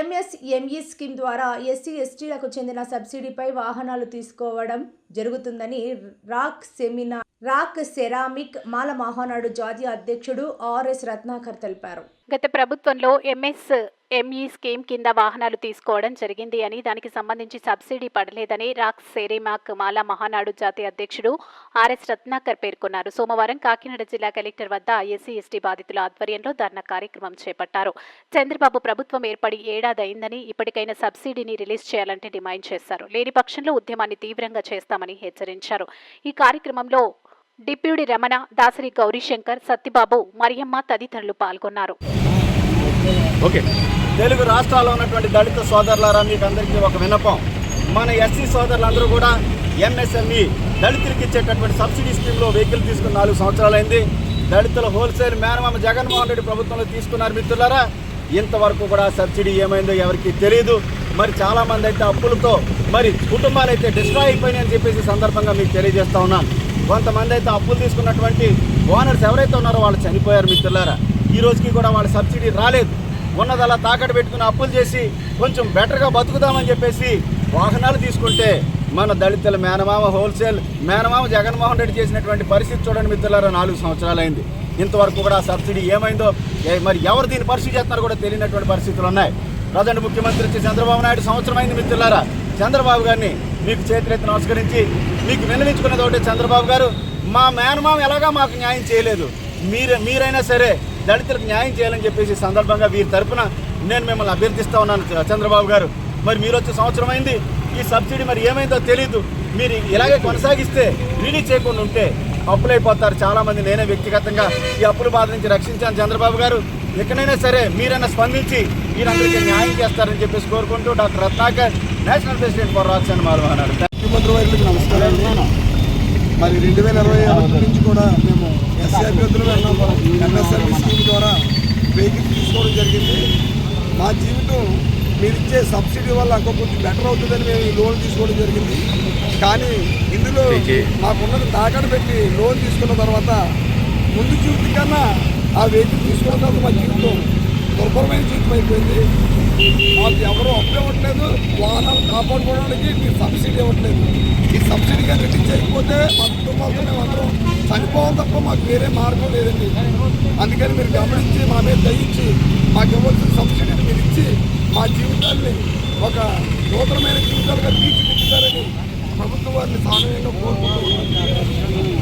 MSME scheme ద్వారా SC ఎస్టీలకు చెందిన సబ్సిడీపై వాహనాలు తీసుకోవడం జరుగుతుందని రాక్ సెరామిక్ మాల మహానాడు జాతీయ అధ్యక్షుడు ఆర్ఎస్ రత్నాకర్ తెలిపారు. గత ప్రభుత్వంలో ఎంఎస్ఎంఈ స్కీమ్ కింద వాహనాలు తీసుకోవడం జరిగింది అని, దానికి సంబంధించి సబ్సిడీ పడలేదని రాక్ సెరామిక్ మాల మహానాడు జాతీయ అధ్యక్షుడు ఆర్ఎస్ రత్నాకర్ పేర్కొన్నారు. సోమవారం కాకినాడ జిల్లా కలెక్టర్ వద్ద ఎస్సీ ఎస్టీ బాధితుల ఆధ్వర్యంలో ధర్నా కార్యక్రమం చేపట్టారు. చంద్రబాబు ప్రభుత్వం ఏర్పడి ఏడాది అయిందని ఇప్పటికైనా సబ్సిడీని రిలీజ్ చేయాలంటే డిమాండ్ చేశారు. లేని పక్షంలో ఉద్యమాన్ని తీవ్రంగా చేస్తామని హెచ్చరించారు. ఈ కార్యక్రమంలో డిప్యూటీ రమణ, దాసరి గౌరీశంకర్, సత్యబాబు, మరియమ్మ తదితరులు పాల్గొన్నారు. తెలుగు రాష్ట్రాల్లో ఉన్నటువంటి దళిత సోదరులారా, మీకు అందరికీ ఒక విన్నపం. మన ఎస్సీ సోదరులందరూ కూడా ఎంఎస్ఎంఈ దళితులకి ఇచ్చేటటువంటి సబ్సిడీ స్కీమ్లో వెహికల్ తీసుకుని 4 సంవత్సరాలైంది. దళితుల హోల్సేల్ మేనమామ జగన్మోహన్ రెడ్డి ప్రభుత్వంలో తీసుకున్నారు మిత్రులారా. ఇంతవరకు కూడా సబ్సిడీ ఏమైందో ఎవరికి తెలియదు. మరి చాలామంది అయితే అప్పులతో మరి కుటుంబాలు అయితే డిస్ట్రాయ్ అయిపోయినాయని చెప్పేసి సందర్భంగా మీకు తెలియజేస్తా ఉన్నాను. కొంతమంది అయితే అప్పులు తీసుకున్నటువంటి ఓనర్స్ ఎవరైతే ఉన్నారో వాళ్ళు చనిపోయారు మిత్రులారా. ఈ రోజుకి కూడా వాళ్ళ సబ్సిడీ రాలేదు. ఉన్నదలా తాకట్టు పెట్టుకుని అప్పులు చేసి కొంచెం బెటర్గా బతుకుదామని చెప్పేసి వాహనాలు తీసుకుంటే మన దళితుల మేనమామ హోల్సేల్ మేనమామ జగన్మోహన్ రెడ్డి చేసినటువంటి పరిస్థితి చూడండి మిత్రులారా. 4 సంవత్సరాలైంది. ఇంతవరకు కూడా సబ్సిడీ ఏమైందో మరి ఎవరు దీన్ని పరిస్థితి చేస్తున్నారో కూడా తెలియనటువంటి పరిస్థితులు ఉన్నాయి. ప్రజెంట్ ముఖ్యమంత్రి వచ్చి చంద్రబాబు నాయుడు సంవత్సరం అయింది మిత్రులారా. చంద్రబాబు గారిని మీకు చేతులెత్తి నమస్కరించి మీకు విన్నవించుకున్నది ఒకటే, చంద్రబాబు గారు మా మేనమామ ఎలాగా మాకు న్యాయం చేయలేదు, మీరైనా సరే దళితులకు న్యాయం చేయాలని చెప్పేసి సందర్భంగా వీరి తరఫున నేను మిమ్మల్ని అభ్యర్థిస్తూ ఉన్నాను చంద్రబాబు గారు. మరి మీరు వచ్చే సంవత్సరం అయింది, ఈ సబ్సిడీ మరి ఏమైందో తెలీదు. మీరు ఇలాగే కొనసాగిస్తే రిలీజ్ చేయకుండా ఉంటే అప్పులైపోతారు చాలామంది. నేనే వ్యక్తిగతంగా ఈ అప్పుల బాధ నుంచి రక్షించాను చంద్రబాబు గారు. ఎక్కడైనా సరే మీరైనా స్పందించి మీరందరికీ న్యాయం చేస్తారని చెప్పేసి కోరుకుంటూ doctor Ratnakar, national president for రాక్ మాల మహానాడు. ముఖ్యమంత్రి వారికి నమస్కారం. మరి 2021 నుంచి కూడా మేము ఎస్సీ అభ్యర్థులు ఎంఎస్ఎంఈ స్కీమ్ ద్వారా వెహికల్ తీసుకోవడం జరిగింది. మా జీవితం మీరు ఇచ్చే సబ్సిడీ వల్ల కొంచెం బెటర్ అవుతుందని మేము ఈ లోన్ తీసుకోవడం జరిగింది. కానీ ఇందులో మాకున్నది తాకట్టు పెట్టి లోన్ తీసుకున్న తర్వాత ముందు జీవితం కన్నా ఆ వెహికల్ తీసుకున్న తర్వాత మా జీవితం దుర్భరమైన జీవితం అయిపోయింది. మాకు ఎవరు అప్పు ఇవ్వట్లేదు, వాహనాలు కాపాడుకోవడానికి మీరు సబ్సిడీ ఇవ్వట్లేదు. ఈ సబ్సిడీ కానీ రిలీజ్ చేయకపోతే మా కుటుంబాలతో మేము అందరం చనిపోవాలి తప్ప మాకు వేరే మార్గం లేదండి. అందుకని మీరు గమనించి మా మీద దయించి మాకు ఇవ్వాల్సిన సబ్సిడీని మీరు ఇచ్చి మా జీవితాన్ని ఒక నూతనమైన జీవితాలుగా తీర్చిదిద్దుతారని ప్రభుత్వం వారిని సామాన్యంగా కోరుకుంటున్నాను.